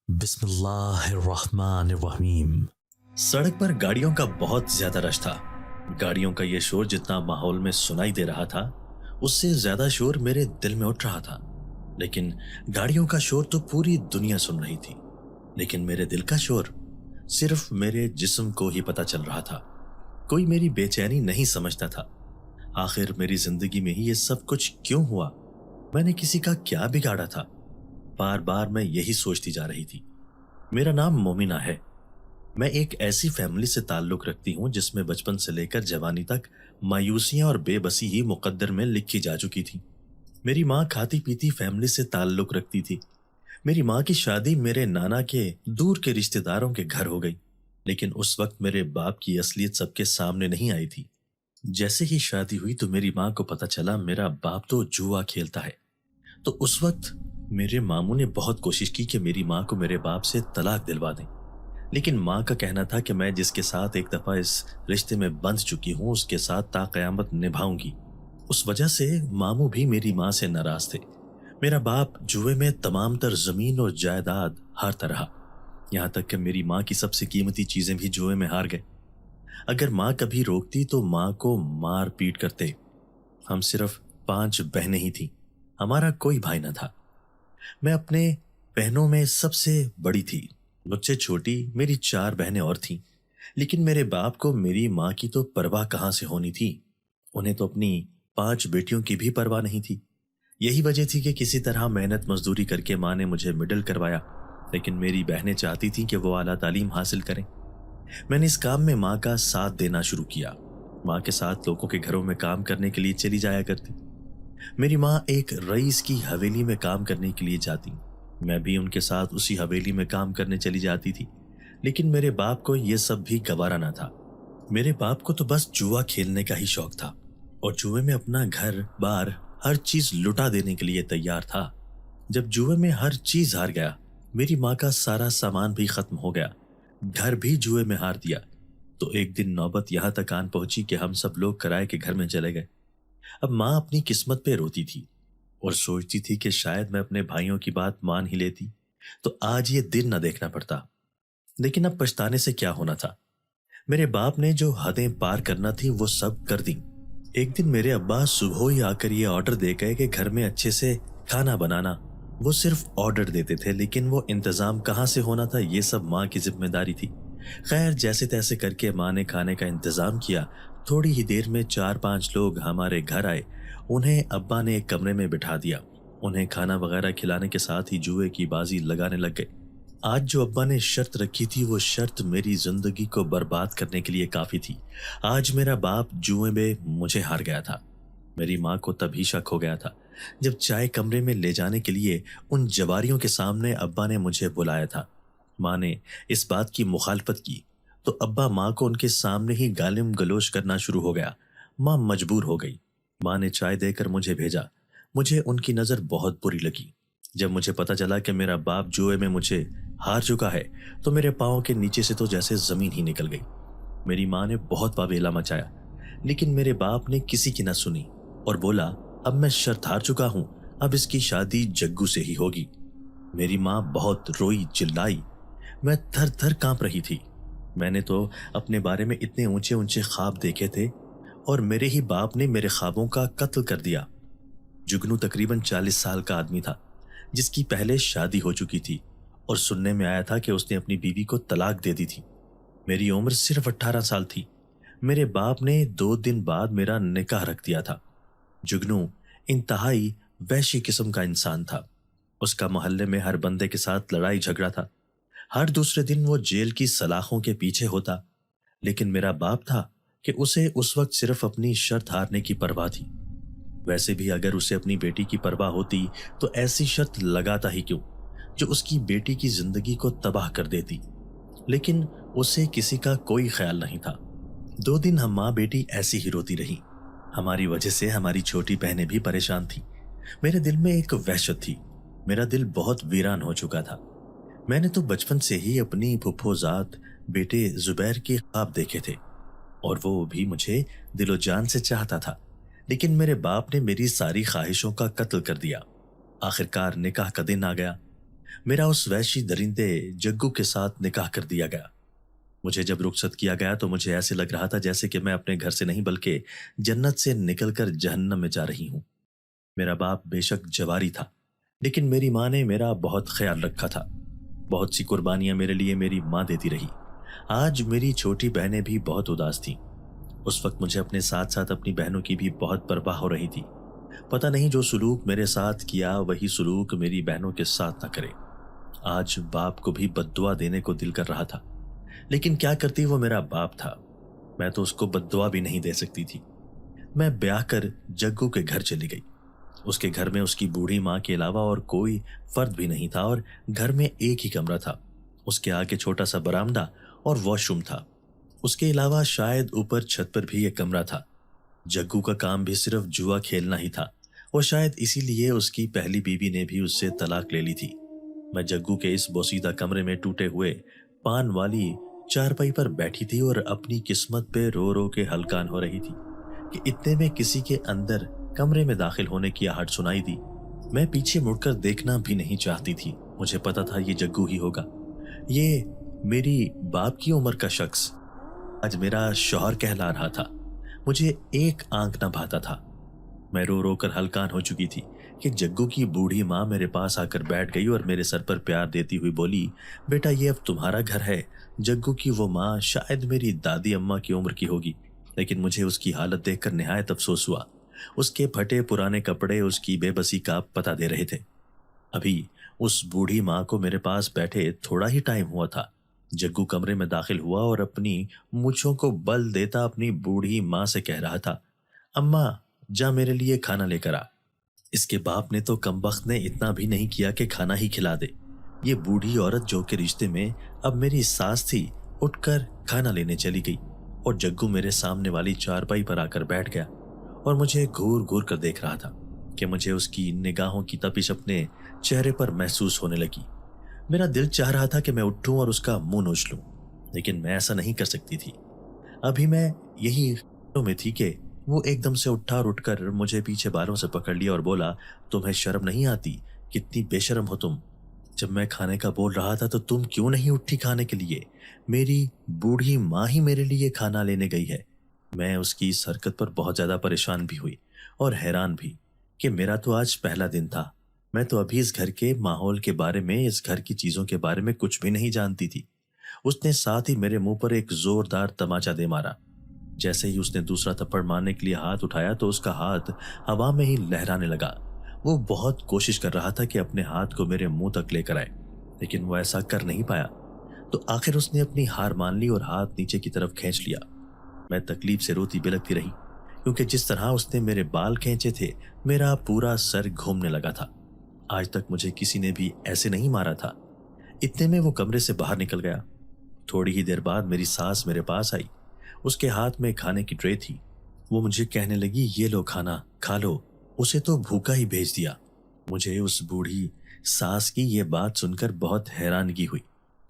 बिस्मिल्लाहिर्रहमानिर्रहीम। सड़क पर गाड़ियों का बहुत ज्यादा रश था। गाड़ियों का ये शोर जितना माहौल में सुनाई दे रहा था, उससे ज्यादा शोर मेरे दिल में उठ रहा था। लेकिन गाड़ियों का शोर तो पूरी दुनिया सुन रही थी, लेकिन मेरे दिल का शोर सिर्फ मेरे जिस्म को ही पता चल रहा था। कोई मेरी बेचैनी नहीं समझता था। आखिर मेरी जिंदगी में ही ये सब कुछ क्यों हुआ? मैंने किसी का क्या बिगाड़ा था? बार बार मैं यही सोचती जा रही थी। मेरा नाम मोमिना है। मैं एक ऐसी फैमिली से ताल्लुक रखती हूँ जिसमें बचपन से लेकर जवानी तक मायूसियां और बेबसी ही मुकद्दर में लिखी जा चुकी थी। मेरी माँ खाती पीती फैमिली से ताल्लुक रखती थी। मेरी माँ की शादी मेरे नाना के दूर के रिश्तेदारों के घर हो गई, लेकिन उस वक्त मेरे बाप की असलियत सबके सामने नहीं आई थी। जैसे ही शादी हुई तो मेरी माँ को पता चला मेरा बाप तो जुआ खेलता है। तो उस वक्त मेरे मामू ने बहुत कोशिश की कि मेरी माँ को मेरे बाप से तलाक दिलवा दें, लेकिन माँ का कहना था कि मैं जिसके साथ एक दफा इस रिश्ते में बंध चुकी हूँ उसके साथ ता कयामत निभाऊंगी। उस वजह से मामू भी मेरी माँ से नाराज थे। मेरा बाप जुए में तमाम तर जमीन और जायदाद हारता रहा, यहाँ तक कि मेरी माँ की सबसे कीमती चीजें भी जुए में हार गए। अगर माँ कभी रोकती तो माँ को मार पीट करते। हम सिर्फ 5 बहनें ही थी, हमारा कोई भाई न था। मैं अपने बहनों में सबसे बड़ी थी। मुझसे छोटी मेरी 4 बहनें और थीं, लेकिन मेरे बाप को मेरी माँ की तो परवाह कहाँ से होनी थी। उन्हें तो अपनी 5 बेटियों की भी परवाह नहीं थी। यही वजह थी कि किसी तरह मेहनत मजदूरी करके माँ ने मुझे मिडिल करवाया, लेकिन मेरी बहनें चाहती थीं कि वो आला तालीम हासिल करें। मैंने इस काम में माँ का साथ देना शुरू किया। माँ के साथ लोगों के घरों में काम करने के लिए चली जाया करती। मेरी माँ एक रईस की हवेली में काम करने के लिए जाती, मैं भी उनके साथ उसी हवेली में काम करने चली जाती थी। लेकिन मेरे बाप को यह सब भी गवारा ना था। मेरे बाप को तो बस जुआ खेलने का ही शौक था और जुए में अपना घर बार हर चीज लुटा देने के लिए तैयार था। जब जुए में हर चीज हार गया, मेरी माँ का सारा सामान भी खत्म हो गया, घर भी जुए में हार दिया, तो एक दिन नौबत यहाँ तक आन पहुंची कि हम सब लोग किराए के घर में चले गए। अब माँ अपनी किस्मत पे रोती थी और सोचती थी कि शायद मैं अपने भाइयों की बात मान ही लेती तो आज ये दिन न देखना पड़ता। लेकिन अब पछताने से क्या होना था। मेरे बाप ने जो हदें पार करना थी वो सब कर दी। एक दिन मेरे अब्बा सुबह ही आकर ये ऑर्डर दे गए कि घर में अच्छे से खाना बनाना। वो सिर्फ ऑर्डर देते थे, लेकिन वो इंतजाम कहाँ से होना था ये सब माँ की जिम्मेदारी थी। खैर, जैसे तैसे करके माँ ने खाने का इंतजाम किया। थोड़ी ही देर में 4-5 लोग हमारे घर आए। उन्हें अब्बा ने एक कमरे में बिठा दिया। उन्हें खाना वगैरह खिलाने के साथ ही जुए की बाजी लगाने लग गए। आज जो अब्बा ने शर्त रखी थी वो शर्त मेरी जिंदगी को बर्बाद करने के लिए काफी थी। आज मेरा बाप जुए में मुझे हार गया था। मेरी माँ को तभी शक हो गया था जब चाय कमरे में ले जाने के लिए उन जवारियों के सामने अब्बा ने मुझे बुलाया था। माँ ने इस बात की मुखालफत की तो अब्बा माँ को उनके सामने ही गालिम गलोच करना शुरू हो गया। माँ मजबूर हो गई। माँ ने चाय देकर मुझे भेजा। मुझे उनकी नज़र बहुत बुरी लगी। जब मुझे पता चला कि मेरा बाप जुए में मुझे हार चुका है तो मेरे पाँव के नीचे से तो जैसे जमीन ही निकल गई। मेरी माँ ने बहुत वावेला मचाया, लेकिन मेरे बाप ने किसी की न सुनी और बोला, अब मैं शर्त हार चुका हूँ, अब इसकी शादी जग्गू से ही होगी। मेरी माँ बहुत रोई चिल्लाई। मैं थर थर कांप रही थी। मैंने तो अपने बारे में इतने ऊंचे ऊंचे ख्वाब देखे थे और मेरे ही बाप ने मेरे ख्वाबों का कत्ल कर दिया। जुगनू तकरीबन 40 साल का आदमी था, जिसकी पहले शादी हो चुकी थी और सुनने में आया था कि उसने अपनी बीवी को तलाक दे दी थी। मेरी उम्र सिर्फ 18 साल थी। मेरे बाप ने 2 दिन बाद मेरा निकाह रख दिया था। जुगनू इंतहाई वैशी किस्म का इंसान था। उसका मोहल्ले में हर बंदे के साथ लड़ाई झगड़ा था। हर दूसरे दिन वो जेल की सलाखों के पीछे होता। लेकिन मेरा बाप था कि उसे उस वक्त सिर्फ अपनी शर्त हारने की परवाह थी। वैसे भी अगर उसे अपनी बेटी की परवाह होती तो ऐसी शर्त लगाता ही क्यों जो उसकी बेटी की जिंदगी को तबाह कर देती। लेकिन उसे किसी का कोई ख्याल नहीं था। 2 दिन हम माँ बेटी ऐसी ही रोती रही। हमारी वजह से हमारी छोटी बहनें भी परेशान थी। मेरे दिल में एक वहशत थी। मेरा दिल बहुत वीरान हो चुका था। मैंने तो बचपन से ही अपनी फुफ्फोजात बेटे जुबैर के ख्वाब देखे थे और वो भी मुझे दिलो जान से चाहता था। लेकिन मेरे बाप ने मेरी सारी ख्वाहिशों का कत्ल कर दिया। आखिरकार निकाह का दिन आ गया। मेरा उस वैशी दरिंदे जग्गू के साथ निकाह कर दिया गया। मुझे जब रुखसत किया गया तो मुझे ऐसे लग रहा था जैसे कि मैं अपने घर से नहीं बल्कि जन्नत से निकलकर जहन्नम में जा रही हूँ। मेरा बाप बेशक जवारी था, लेकिन मेरी माँ ने मेरा बहुत ख्याल रखा था। बहुत सी कुर्बानियां मेरे लिए मेरी माँ देती रही। आज मेरी छोटी बहनें भी बहुत उदास थीं। उस वक्त मुझे अपने साथ साथ अपनी बहनों की भी बहुत परवाह हो रही थी। पता नहीं जो सुलूक मेरे साथ किया वही सुलूक मेरी बहनों के साथ न करे। आज बाप को भी बद्दुआ देने को दिल कर रहा था, लेकिन क्या करती, वो मेरा बाप था। मैं तो उसको बद्दुआ भी नहीं दे सकती थी। मैं ब्याह कर जग्गू के घर चली गई। उसके घर में उसकी बूढ़ी माँ के अलावा और कोई फर्द भी नहीं था और घर में एक ही कमरा था। उसके आगे छोटा सा बरामदा और वॉशरूम था। उसके अलावा शायद ऊपर छत पर भी एक कमरा था। जग्गू का काम भी सिर्फ जुआ खेलना ही था और शायद इसीलिए उसकी पहली बीवी ने भी उससे तलाक ले ली थी। मैं जग्गू के इस बोसीदा कमरे में टूटे हुए पान वाली चारपाई पर बैठी थी और अपनी किस्मत पे रो रो के हलकान हो रही थी कि इतने में किसी के अंदर कमरे में दाखिल होने की आहट सुनाई दी। मैं पीछे मुड़कर देखना भी नहीं चाहती थी। मुझे पता था ये जग्गू ही होगा, ये मेरी बाप की उम्र का शख्स आज मेरा शौहर कहला रहा था। मुझे एक आंख न भाता था। मैं रो रो कर हलकान हो चुकी थी कि जग्गू की बूढ़ी माँ मेरे पास आकर बैठ गई और मेरे सर पर प्यार देती हुई बोली, बेटा ये अब तुम्हारा घर है। जग्गू की वो माँ शायद मेरी दादी अम्मा की उम्र की होगी, लेकिन मुझे उसकी हालत देखकर निहायत अफसोस हुआ। उसके फटे पुराने कपड़े उसकी बेबसी का पता दे रहे थे। अभी उस बूढ़ी माँ को मेरे पास बैठे थोड़ा ही टाइम हुआ था। जग्गू कमरे में दाखिल हुआ और अपनी मूंछों को बल देता अपनी बूढ़ी माँ से कह रहा था, अम्मा जा मेरे लिए खाना लेकर आ। इसके बाप ने तो कमबख्त ने इतना भी नहीं किया कि खाना ही खिला दे। ये बूढ़ी औरत जो के रिश्ते में अब मेरी सास थी, उठकर खाना लेने चली गई और जग्गू मेरे सामने वाली चारपाई पर आकर बैठ गया और मुझे घूर घूर कर देख रहा था कि मुझे उसकी निगाहों की तपिश अपने चेहरे पर महसूस होने लगी। मेरा दिल चाह रहा था कि मैं उठूं और उसका मुंह नोच लूं, लेकिन मैं ऐसा नहीं कर सकती थी। अभी मैं यही में थी कि वो एकदम से उठा और उठकर मुझे पीछे बालों से पकड़ लिया और बोला, तुम्हें शर्म नहीं आती? कितनी बेशर्म हो तुम। जब मैं खाने का बोल रहा था तो तुम क्यों नहीं उठी खाने के लिए? मेरी बूढ़ी माँ ही मेरे लिए खाना लेने गई है। मैं उसकी इस हरकत पर बहुत ज्यादा परेशान भी हुई और हैरान भी कि मेरा तो आज पहला दिन था। मैं तो अभी इस घर के माहौल के बारे में, इस घर की चीजों के बारे में कुछ भी नहीं जानती थी। उसने साथ ही मेरे मुंह पर एक जोरदार तमाचा दे मारा। जैसे ही उसने दूसरा थप्पड़ मारने के लिए हाथ उठाया तो उसका हाथ हवा में ही लहराने लगा। वो बहुत कोशिश कर रहा था कि अपने हाथ को मेरे मुंह तक लेकर आए, लेकिन वो ऐसा कर नहीं पाया। तो आखिर उसने अपनी हार मान ली और हाथ नीचे की तरफ खींच लिया। मैं तकलीफ से रोती बिलखती रही, क्योंकि जिस तरह उसने मेरे बाल खींचे थे मेरा पूरा सर घूमने लगा था। आज तक मुझे किसी ने भी ऐसे नहीं मारा था। इतने में वो कमरे से बाहर निकल गया। थोड़ी ही देर बाद मेरी सास मेरे पास आई। उसके हाथ में खाने की ट्रे थी। वो मुझे कहने लगी, ये लो खाना खा लो। उसे तो भूखा ही भेज दिया। मुझे उस बूढ़ी सास की ये बात सुनकर बहुत हैरानगी हुई।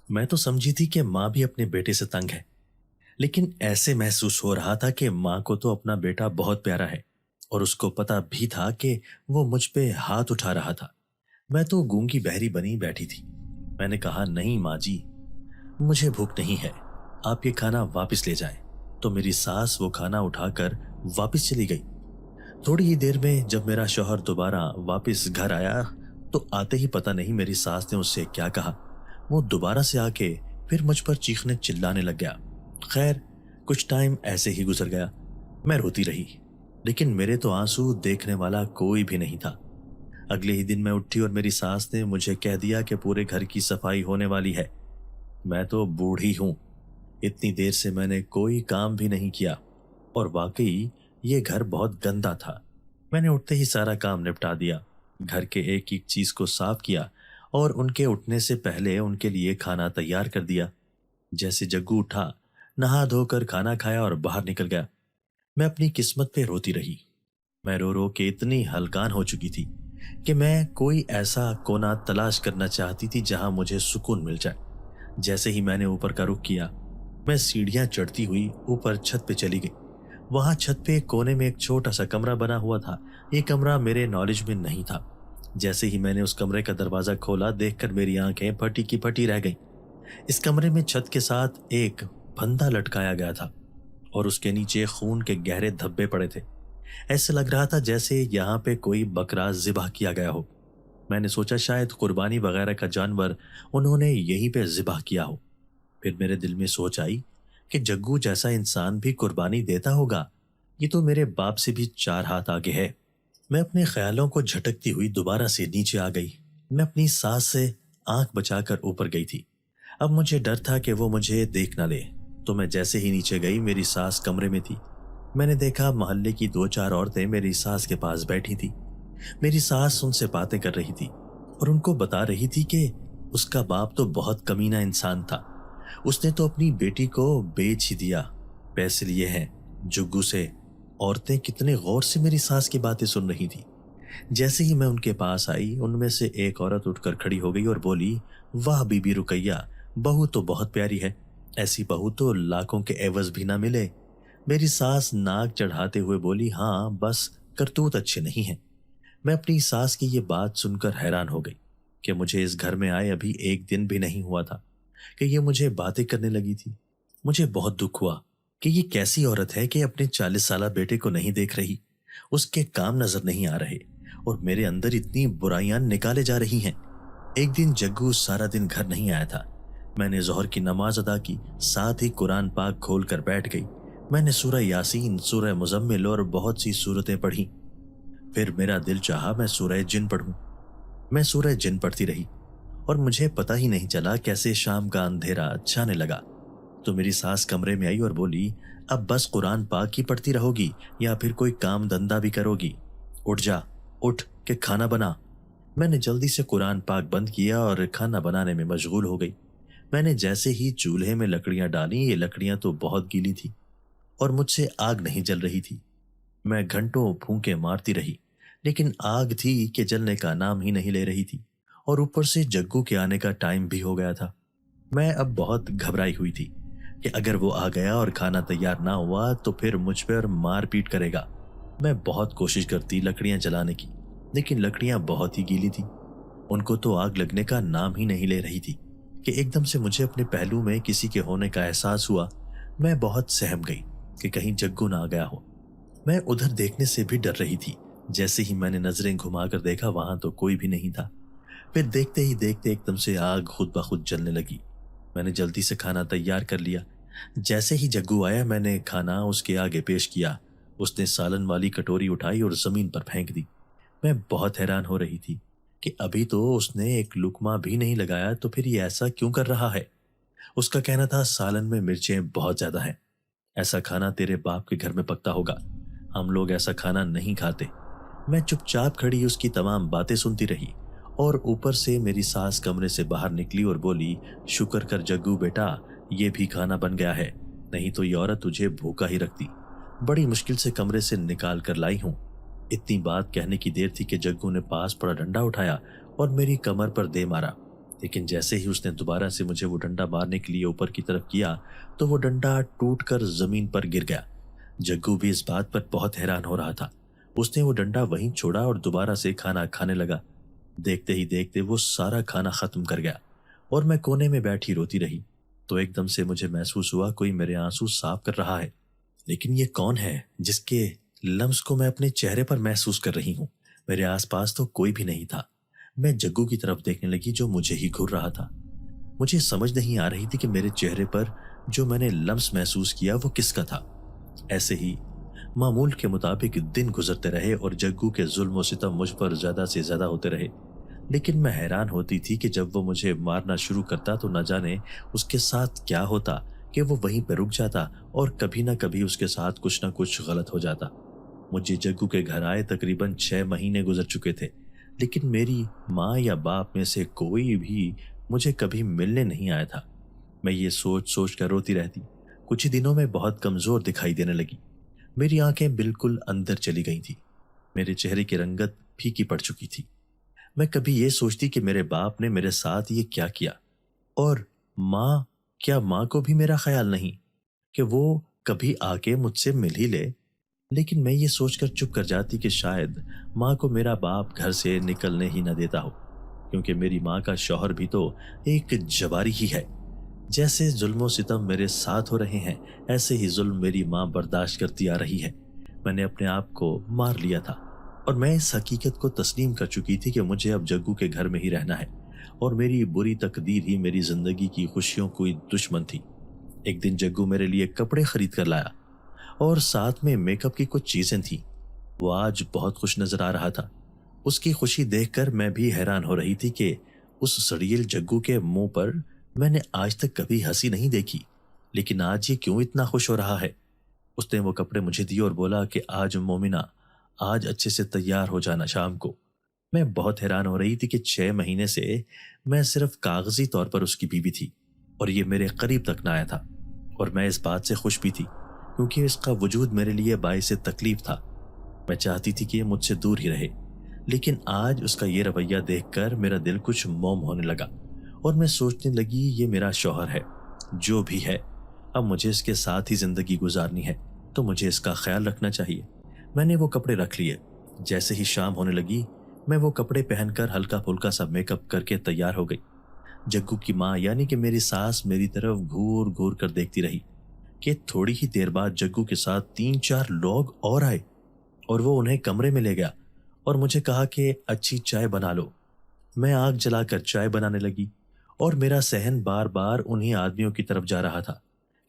मैं तो समझी थी कि माँ भी अपने बेटे से तंग है, लेकिन ऐसे महसूस हो रहा था कि माँ को तो अपना बेटा बहुत प्यारा है और उसको पता भी था कि वो मुझ पे हाथ उठा रहा था। मैं तो गूंगी बहरी बनी बैठी थी। मैंने कहा, नहीं माँ जी, मुझे भूख नहीं है, आप ये खाना वापस ले जाएं। तो मेरी सास वो खाना उठाकर वापस चली गई। थोड़ी ही देर में जब मेरा शौहर दोबारा वापस घर आया तो आते ही पता नहीं मेरी सास ने उससे क्या कहा। वो दोबारा से आके फिर मुझ पर चीखने चिल्लाने लग गया। खैर कुछ टाइम ऐसे ही गुजर गया। मैं रोती रही, लेकिन मेरे तो आंसू देखने वाला कोई भी नहीं था। अगले ही दिन मैं उठी और मेरी सास ने मुझे कह दिया कि पूरे घर की सफाई होने वाली है। मैं तो बूढ़ी हूं, इतनी देर से मैंने कोई काम भी नहीं किया और वाकई ये घर बहुत गंदा था। मैंने उठते ही सारा काम निपटा दिया। घर के एक एक चीज को साफ किया और उनके उठने से पहले उनके लिए खाना तैयार कर दिया। जैसे जग्गू उठा, नहा धोकर खाना खाया और बाहर निकल गया। मैं अपनी किस्मत पे रोती रही। मैं रो रो के इतनी हलकान हो चुकी थी कि मैं कोई ऐसा कोना तलाश करना चाहती थी जहां मुझे सुकून मिल जाए। जैसे ही मैंने ऊपर का रुख किया, मैं सीढ़ियां चढ़ती हुई ऊपर छत पे चली गई। वहां छत पे कोने में एक छोटा सा कमरा बना हुआ था। ये कमरा मेरे नॉलेज में नहीं था। जैसे ही मैंने उस कमरे का दरवाजा खोला, देखकर मेरी आंखें फटी की फटी रह गईं। इस कमरे में छत के साथ एक फंदा लटकाया गया था और उसके नीचे खून के गहरे धब्बे पड़े थे। ऐसे लग रहा था जैसे यहाँ पे कोई बकरा ज़िबह किया गया हो। मैंने सोचा शायद कुर्बानी वगैरह का जानवर उन्होंने यहीं पे ज़िबह किया हो। फिर मेरे दिल में सोच आई कि जग्गू जैसा इंसान भी कुर्बानी देता होगा। ये तो मेरे बाप से भी 4 हाथ आगे है। मैं अपने ख्यालों को झटकती हुई दोबारा से नीचे आ गई। मैं अपनी सांस से आंख बचाकर ऊपर गई थी। अब मुझे डर था कि वो मुझे देख ना ले। तो मैं जैसे ही नीचे गई, मेरी सास कमरे में थी। मैंने देखा मोहल्ले की 2-4 औरतें मेरी सास के पास बैठी थी। मेरी सास उनसे बातें कर रही थी और उनको बता रही थी कि उसका बाप तो बहुत कमीना इंसान था। उसने तो अपनी बेटी को बेच ही दिया, पैसे लिए हैं जुग्गू से। औरतें कितने गौर से मेरी सास की बातें सुन रही थी। जैसे ही मैं उनके पास आई, उनमें से एक औरत उठकर खड़ी हो गई और बोली, वाह बीबी रुकैया, बहू तो बहुत प्यारी है। ऐसी बहू तो लाखों के एवज भी ना मिले। मेरी सास नाक चढ़ाते हुए बोली, हाँ बस करतूत अच्छे नहीं हैं। मैं अपनी सास की ये बात सुनकर हैरान हो गई कि मुझे इस घर में आए अभी 1 दिन भी नहीं हुआ था कि ये मुझे बातें करने लगी थी। मुझे बहुत दुख हुआ कि ये कैसी औरत है कि अपने 40 साला बेटे को नहीं देख रही, उसके काम नजर नहीं आ रहे और मेरे अंदर इतनी बुराइयां निकाले जा रही हैं। एक दिन जग्गू सारा दिन घर नहीं आया था। मैंने जोहर की नमाज अदा की, साथ ही कुरान पाक खोल कर बैठ गई। मैंने सूरह यासीन, सूरह मुजम्मिल और बहुत सी सूरतें पढ़ी। फिर मेरा दिल चाहा मैं सूरह जिन पढ़ूं। मैं सूरह जिन पढ़ती रही और मुझे पता ही नहीं चला कैसे शाम का अंधेरा छाने लगा। तो मेरी सास कमरे में आई और बोली, अब बस कुरान पाक ही पढ़ती रहोगी या फिर कोई काम धंधा भी करोगी? उठ जा, उठ के खाना बना। मैंने जल्दी से कुरान पाक बंद किया और खाना बनाने में मशगूल हो गई। मैंने जैसे ही चूल्हे में लकड़ियां डाली, ये लकड़ियां तो बहुत गीली थी और मुझसे आग नहीं जल रही थी। मैं घंटों फूंके मारती रही, लेकिन आग थी कि जलने का नाम ही नहीं ले रही थी और ऊपर से जग्गू के आने का टाइम भी हो गया था। मैं अब बहुत घबराई हुई थी कि अगर वो आ गया और खाना तैयार ना हुआ तो फिर मुझ पर मार पीट करेगा। मैं बहुत कोशिश करती लकड़ियां जलाने की, लेकिन लकड़ियां बहुत ही गीली थी। उनको तो आग लगने का नाम ही नहीं ले रही थी कि एकदम से मुझे अपने पहलू में किसी के होने का एहसास हुआ। मैं बहुत सहम गई कि कहीं जग्गू ना आ गया हो। मैं उधर देखने से भी डर रही थी। जैसे ही मैंने नजरें घुमाकर देखा, वहां तो कोई भी नहीं था। फिर देखते ही देखते एकदम से आग खुद ब खुद जलने लगी। मैंने जल्दी से खाना तैयार कर लिया। जैसे ही जग्गू आया, मैंने खाना उसके आगे पेश किया। उसने सालन वाली कटोरी उठाई और जमीन पर फेंक दी। मैं बहुत हैरान हो रही थी कि अभी तो उसने एक लुकमा भी नहीं लगाया, तो फिर ये ऐसा क्यों कर रहा है? उसका कहना था सालन में मिर्चें बहुत ज्यादा हैं। ऐसा खाना तेरे बाप के घर में पकता होगा, हम लोग ऐसा खाना नहीं खाते। मैं चुपचाप खड़ी उसकी तमाम बातें सुनती रही और ऊपर से मेरी सास कमरे से बाहर निकली और बोली, शुक्र कर जग्गू बेटा, ये भी खाना बन गया है, नहीं तो ये औरत तुझे भूखा ही रखती। बड़ी मुश्किल से कमरे से निकाल कर लाई हूं। इतनी बात कहने की देर थी कि जग्गू ने पास पड़ा डंडा उठाया और मेरी कमर पर दे मारा। लेकिन जैसे ही उसने दोबारा से मुझे वो डंडा मारने के लिए ऊपर की तरफ किया, तो वो डंडा टूटकर जमीन पर गिर गया। जग्गू भी इस बात पर बहुत हैरान हो रहा था। उसने वो डंडा वहीं छोड़ा और दोबारा से खाना खाने लगा। देखते ही देखते वो सारा खाना खत्म कर गया और मैं कोने में बैठी रोती रही। तो एकदम से मुझे महसूस हुआ कोई मेरे आंसू साफ कर रहा है। लेकिन ये कौन है जिसके लम्स को मैं अपने चेहरे पर महसूस कर रही हूँ? मेरे आसपास तो कोई भी नहीं था। मैं जग्गू की तरफ देखने लगी जो मुझे ही घूर रहा था। मुझे समझ नहीं आ रही थी कि मेरे चेहरे पर जो मैंने लम्स महसूस किया वो किसका था। ऐसे ही मामूल के मुताबिक दिन गुजरते रहे और जग्गू के जुल्म व सितम मुझ पर ज्यादा से ज्यादा होते रहे। लेकिन मैं हैरान होती थी कि जब वो मुझे मारना शुरू करता तो न जाने उसके साथ क्या होता कि वो वहीं पर रुक जाता और कभी ना कभी उसके साथ कुछ ना कुछ गलत हो जाता। मुझे जग्गू के घर आए तकरीबन 6 महीने गुजर चुके थे, लेकिन मेरी माँ या बाप में से कोई भी मुझे कभी मिलने नहीं आया था। मैं ये सोच सोच कर रोती रहती। कुछ ही दिनों में बहुत कमजोर दिखाई देने लगी। मेरी आंखें बिल्कुल अंदर चली गई थी। मेरे चेहरे की रंगत फीकी पड़ चुकी थी। मैं कभी ये सोचती कि मेरे बाप ने मेरे साथ ये क्या किया, और माँ, क्या माँ को भी मेरा ख्याल नहीं कि वो कभी आके मुझसे मिल ही ले? लेकिन मैं ये सोचकर चुप कर जाती कि शायद माँ को मेरा बाप घर से निकलने ही न देता हो, क्योंकि मेरी माँ का शौहर भी तो एक जवारी ही है। जैसे जुल्म सितम मेरे साथ हो रहे हैं, ऐसे ही जुल्म मेरी माँ बर्दाश्त करती आ रही है। मैंने अपने आप को मार लिया था और मैं इस हकीकत को तस्लीम कर चुकी थी कि मुझे अब जग्गू के घर में ही रहना है और मेरी बुरी तकदीर ही मेरी जिंदगी की खुशियों की दुश्मन थी। एक दिन जग्गू मेरे लिए कपड़े खरीद कर लाया और साथ में मेकअप की कुछ चीजें थी। वो आज बहुत खुश नजर आ रहा था। उसकी खुशी देखकर मैं भी हैरान हो रही थी कि उस सड़ील जग्गू के मुंह पर मैंने आज तक कभी हंसी नहीं देखी, लेकिन आज ये क्यों इतना खुश हो रहा है। उसने वो कपड़े मुझे दिए और बोला कि आज मोमिना, आज अच्छे से तैयार हो जाना शाम को। मैं बहुत हैरान हो रही थी कि 6 महीने से मैं सिर्फ कागजी तौर पर उसकी बीवी थी और ये मेरे करीब तक न आया था। और मैं इस बात से खुश भी थी क्योंकि इसका वजूद मेरे लिए बाइस तकलीफ था। मैं चाहती थी कि ये मुझसे दूर ही रहे, लेकिन आज उसका ये रवैया देखकर मेरा दिल कुछ मौम होने लगा और मैं सोचने लगी ये मेरा शौहर है, जो भी है, अब मुझे इसके साथ ही जिंदगी गुजारनी है तो मुझे इसका ख्याल रखना चाहिए। मैंने वो कपड़े रख लिए। जैसे ही शाम होने लगी मैं वो कपड़े पहनकर हल्का फुल्का सा मेकअप करके तैयार हो गई। जग्गू की माँ यानी कि मेरी सास मेरी तरफ घूर घूर कर देखती रही कि थोड़ी ही देर बाद जग्गू के साथ 3-4 लोग और आए और वो उन्हें कमरे में ले गया और मुझे कहा कि अच्छी चाय बना लो। मैं आग जलाकर चाय बनाने लगी और मेरा सहन बार बार उन्हीं आदमियों की तरफ जा रहा था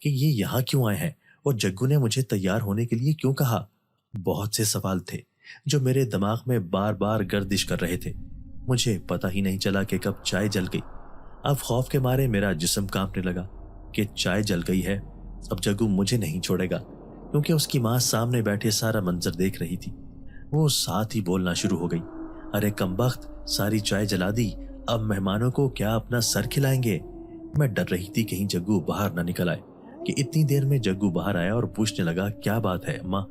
कि ये यहाँ क्यों आए हैं और जग्गू ने मुझे तैयार होने के लिए क्यों कहा। बहुत से सवाल थे जो मेरे दिमाग में बार बार गर्दिश कर रहे थे। मुझे पता ही नहीं चला कि कब चाय जल गई। अब खौफ के मारे मेरा जिस्म कांपने लगा कि चाय जल गई है, अब जग्गू मुझे नहीं छोड़ेगा, क्योंकि उसकी माँ सामने बैठे सारा मंजर देख रही थी। वो साथ ही बोलना शुरू हो गई, अरे कमबख्त, सारी चाय जला दी, अब मेहमानों को क्या अपना सर खिलाएंगे। मैं डर रही थी कहीं जग्गू बाहर ना निकल आए कि इतनी देर में जग्गू बाहर आया और पूछने लगा, क्या बात है माँ,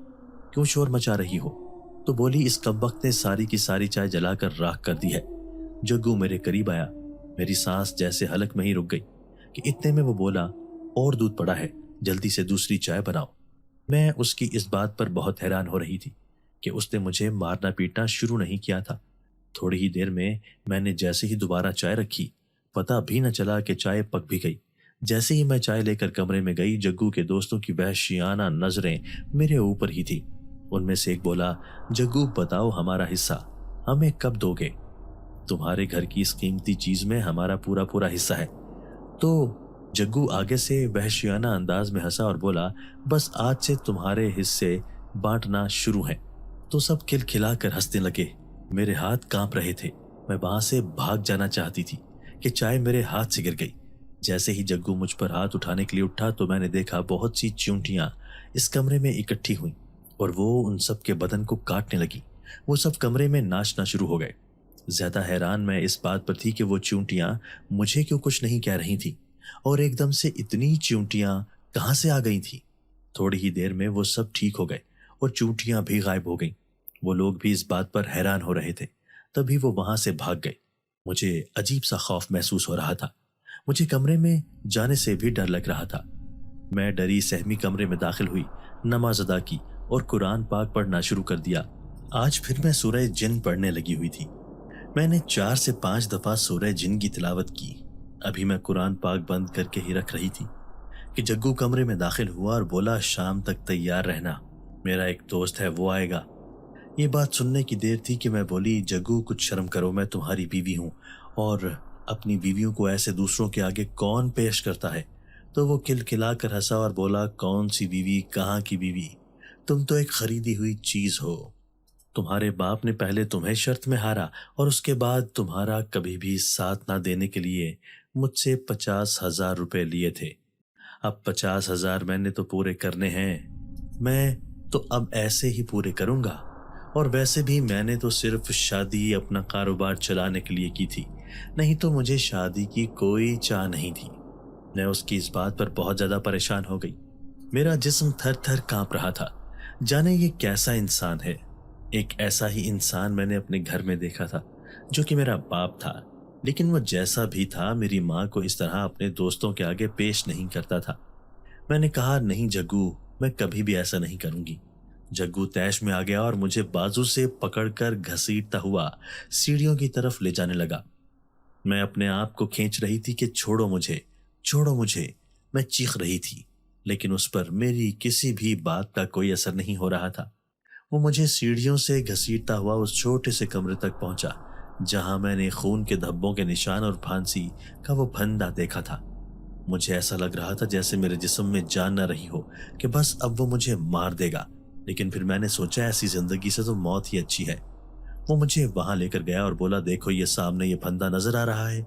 क्यों शोर मचा रही हो। तो बोली, इस कमबख्त ने सारी की सारी चाय जलाकर राख कर दी है। जग्गू मेरे करीब आया। मेरी सांस जैसे हलक में ही रुक गई कि इतने में वो बोला, और दूध पड़ा है, जल्दी से दूसरी चाय बनाओ। मैं उसकी इस बात पर बहुत हैरान हो रही थी कि उसने मुझे मारना पीटना शुरू नहीं किया था। थोड़ी ही देर में मैंने जैसे ही दोबारा चाय रखी, पता भी न चला कि चाय पक भी गई। जैसे ही मैं चाय लेकर कमरे में गई, जग्गू के दोस्तों की वहशियाना नजरें मेरे ऊपर ही थी। उनमें से एक बोला, जग्गू बताओ हमारा हिस्सा हमें कब दोगे। तुम्हारे घर की इस कीमती चीज में हमारा पूरा पूरा हिस्सा है। तो जग्गू आगे से वहशियाना अंदाज में हंसा और बोला, बस आज से तुम्हारे हिस्से बांटना शुरू हैं। तो सब खिलखिलाकर हंसने लगे। मेरे हाथ कांप रहे थे। मैं वहां से भाग जाना चाहती थी कि चाय मेरे हाथ से गिर गई। जैसे ही जग्गू मुझ पर हाथ उठाने के लिए उठा तो मैंने देखा बहुत सी चींटियां इस कमरे में इकट्ठी हुई और वो उन सब के बदन को काटने लगी। वो सब कमरे में नाचना शुरू हो गए। ज्यादा हैरान मैं इस बात पर थी कि वो चींटियां मुझे क्यों कुछ नहीं कह रही थी और एकदम से इतनी चींटियां कहां से आ गई थी। थोड़ी ही देर में वो सब ठीक हो गए और चींटियां भी गायब हो गईं। वो लोग भी इस बात पर हैरान हो रहे थे। तभी वो वहां से भाग गए। मुझे अजीब सा खौफ महसूस हो रहा था। मुझे कमरे में जाने से भी डर लग रहा था। मैं डरी सहमी कमरे में दाखिल हुई, नमाज अदा की और कुरान पाक पढ़ना शुरू कर दिया। आज फिर मैं सूरह जिन पढ़ने लगी हुई थी। मैंने 4 से 5 दफा सूरह जिन की तिलावत की। अभी मैं कुरान पाक बंद करके ही रख रही थी कि जग्गू कमरे में दाखिल हुआ और बोला, शाम तक तैयार रहना, मेरा एक दोस्त है वो आएगा। ये बात सुनने की देर थी कि मैं बोली, जग्गू कुछ शर्म करो, मैं तुम्हारी बीवी हूँ और अपनी बीवियों को ऐसे दूसरों के आगे कौन पेश करता है। तो वो खिलखिलाकर हंसा और बोला, कौन सी बीवी, कहाँ की बीवी, तुम तो एक खरीदी हुई चीज हो। तुम्हारे बाप ने पहले तुम्हें शर्त में हारा और उसके बाद तुम्हारा कभी भी साथ ना देने के लिए मुझसे 50,000 रुपए लिए थे। अब 50,000 मैंने तो पूरे करने हैं। मैं तो अब ऐसे ही पूरे करूंगा। और वैसे भी मैंने तो सिर्फ शादी अपना कारोबार चलाने के लिए की थी, नहीं तो मुझे शादी की कोई चाह नहीं थी। मैं उसकी इस बात पर बहुत ज्यादा परेशान हो गई। मेरा जिस्म थर थर कांप रहा था। जाने ये कैसा इंसान है। एक ऐसा ही इंसान मैंने अपने घर में देखा था जो कि मेरा बाप था, लेकिन वो जैसा भी था मेरी माँ को इस तरह अपने दोस्तों के आगे पेश नहीं करता था। मैंने कहा, नहीं जग्गू, मैं कभी भी ऐसा नहीं करूंगी। जग्गू तैश में आ गया और मुझे बाजू से पकड़कर घसीटता हुआ सीढ़ियों की तरफ ले जाने लगा। मैं अपने आप को खींच रही थी कि छोड़ो मुझे, छोड़ो मुझे। मैं चीख रही थी, लेकिन उस पर मेरी किसी भी बात का कोई असर नहीं हो रहा था। वो मुझे सीढ़ियों से घसीटता हुआ उस छोटे से कमरे तक पहुंचा जहां मैंने खून के धब्बों के निशान और फांसी का वो फंदा देखा था। मुझे ऐसा लग रहा था जैसे मेरे जिस्म में जान न रही हो कि बस अब वो मुझे मार देगा। लेकिन फिर मैंने सोचा ऐसी जिंदगी से तो मौत ही अच्छी है। वो मुझे वहां लेकर गया और बोला, देखो ये सामने ये फंदा नजर आ रहा है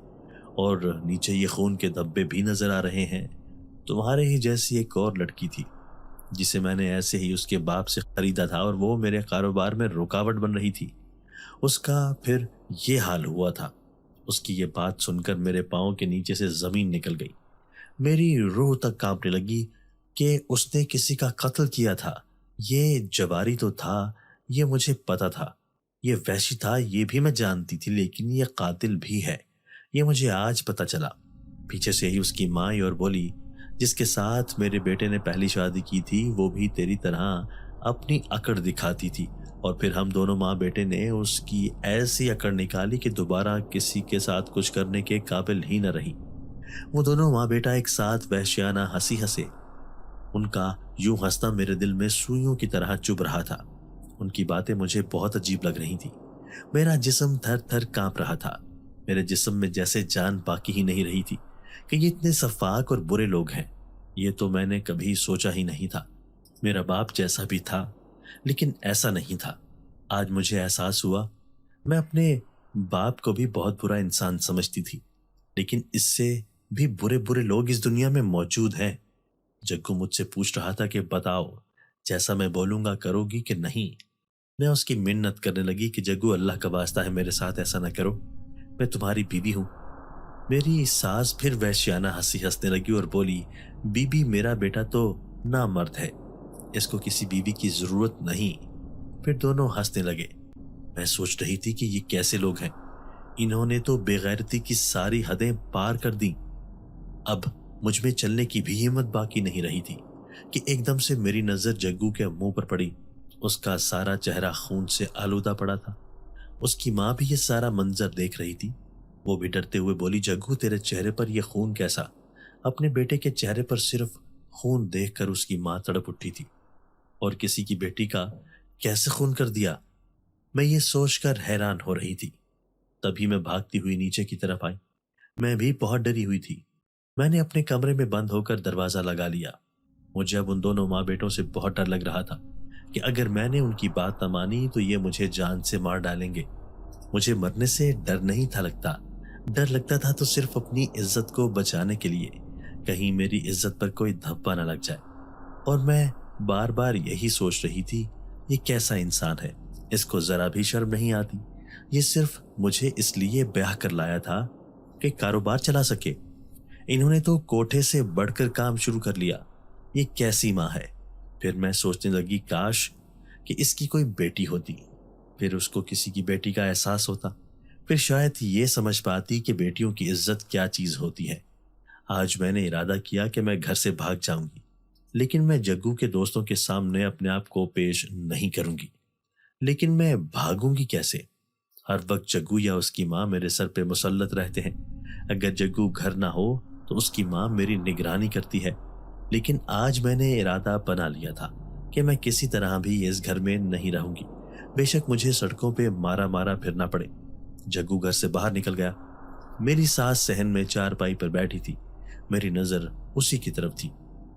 और नीचे ये खून के धब्बे भी नजर आ रहे हैं। तुम्हारे ही जैसी एक और लड़की थी जिसे मैंने ऐसे ही उसके बाप से खरीदा था और वो मेरे कारोबार में रुकावट बन रही थी। उसका फिर ये हाल हुआ था। उसकी ये बात सुनकर मेरे पाँव के नीचे से जमीन निकल गई। मेरी रूह तक कांपने लगी कि उसने किसी का कत्ल किया था। ये जवारी तो था, ये मुझे पता था। ये वैशी था, ये भी मैं जानती थी, लेकिन ये कातिल भी है, ये मुझे आज पता चला। पीछे से ही उसकी माँ आई और बोली, जिसके साथ मेरे बेटे ने पहली शादी की थी वो भी तेरी तरह अपनी अकड़ दिखाती थी, और फिर हम दोनों माँ बेटे ने उसकी ऐसी अकड़ निकाली कि दोबारा किसी के साथ कुछ करने के काबिल ही न रही। वो दोनों माँ बेटा एक साथ वहशियाना हंसी हंसे। उनका यूं हंसना मेरे दिल में सुइयों की तरह चुभ रहा था। उनकी बातें मुझे बहुत अजीब लग रही थी। मेरा जिस्म थर थर कांप रहा था। मेरे जिस्म में जैसे जान बाकी ही नहीं रही थी कि ये इतने सफाक और बुरे लोग हैं। ये तो मैंने कभी सोचा ही नहीं था। मेरा बाप जैसा भी था, लेकिन ऐसा नहीं था। आज मुझे एहसास हुआ, मैं अपने बाप को भी बहुत बुरा इंसान समझती थी, लेकिन इससे भी बुरे बुरे लोग इस दुनिया में मौजूद हैं। जग्गू मुझसे पूछ रहा था कि बताओ, जैसा मैं बोलूंगा करोगी कि नहीं। मैं उसकी मिन्नत करने लगी कि जग्गू अल्लाह का वास्ता है मेरे साथ ऐसा ना करो, मैं तुम्हारी बीवी हूं। मेरी सास फिर वैश्याना हंसी हंसने लगी और बोली, बीबी मेरा बेटा तो नामर्द है, इसको किसी बीवी की जरूरत नहीं। फिर दोनों हंसने लगे। मैं सोच रही थी कि ये कैसे लोग हैं, इन्होंने तो बेगैरती की सारी हदें पार कर दी। अब मुझ में चलने की भी हिम्मत बाकी नहीं रही थी कि एकदम से मेरी नजर जग्गू के मुंह पर पड़ी। उसका सारा चेहरा खून से आलूदा पड़ा था। उसकी माँ भी ये सारा मंजर देख रही थी। वो भी डरते हुए बोली, जग्गू तेरे चेहरे पर यह खून कैसा? अपने बेटे के चेहरे पर सिर्फ खून देखकर उसकी माँ तड़प उठी थी। और किसी की बेटी का कैसे खून कर दिया? मैं ये सोचकर हैरान हो रही थी। तभी मैं भागती हुई नीचे की तरफ आई। मैं भी बहुत डरी हुई थी। मैंने अपने कमरे में बंद होकर दरवाजा लगा लिया। मुझे अब उन दोनों माँ बेटों से बहुत डर लग रहा था कि अगर मैंने उनकी बात न मानी तो ये मुझे जान से मार डालेंगे। मुझे मरने से डर नहीं था लगता। डर लगता था तो सिर्फ अपनी इज्जत को बचाने के लिए, कहीं मेरी इज्जत पर कोई धब्बा न लग जाए। और मैं बार बार यही सोच रही थी, ये कैसा इंसान है, इसको जरा भी शर्म नहीं आती। ये सिर्फ मुझे इसलिए ब्याह कर लाया था कि कारोबार चला सके। इन्होंने तो कोठे से बढ़कर काम शुरू कर लिया। ये कैसी माँ है? फिर मैं सोचने लगी, काश कि इसकी कोई बेटी होती, फिर उसको किसी की बेटी का एहसास होता, फिर शायद ये समझ पाती कि बेटियों की इज्जत क्या चीज होती है। आज मैंने इरादा किया कि मैं घर से भाग जाऊंगी, लेकिन मैं जग्गू के दोस्तों के सामने अपने आप को पेश नहीं करूंगी। लेकिन मैं भागूंगी कैसे? हर वक्त जग्गू या उसकी माँ मेरे सर पे मुसल्लत रहते हैं। अगर जग्गू घर ना हो तो उसकी माँ मेरी निगरानी करती है। लेकिन आज मैंने इरादा बना लिया था कि मैं किसी तरह भी इस घर में नहीं रहूंगी, बेशक मुझे सड़कों पे मारा मारा फिरना पड़े। जग्गू घर से बाहर निकल गया। मेरी सास सहन में चारपाई पर बैठी थी। मेरी नजर उसी की तरफ थी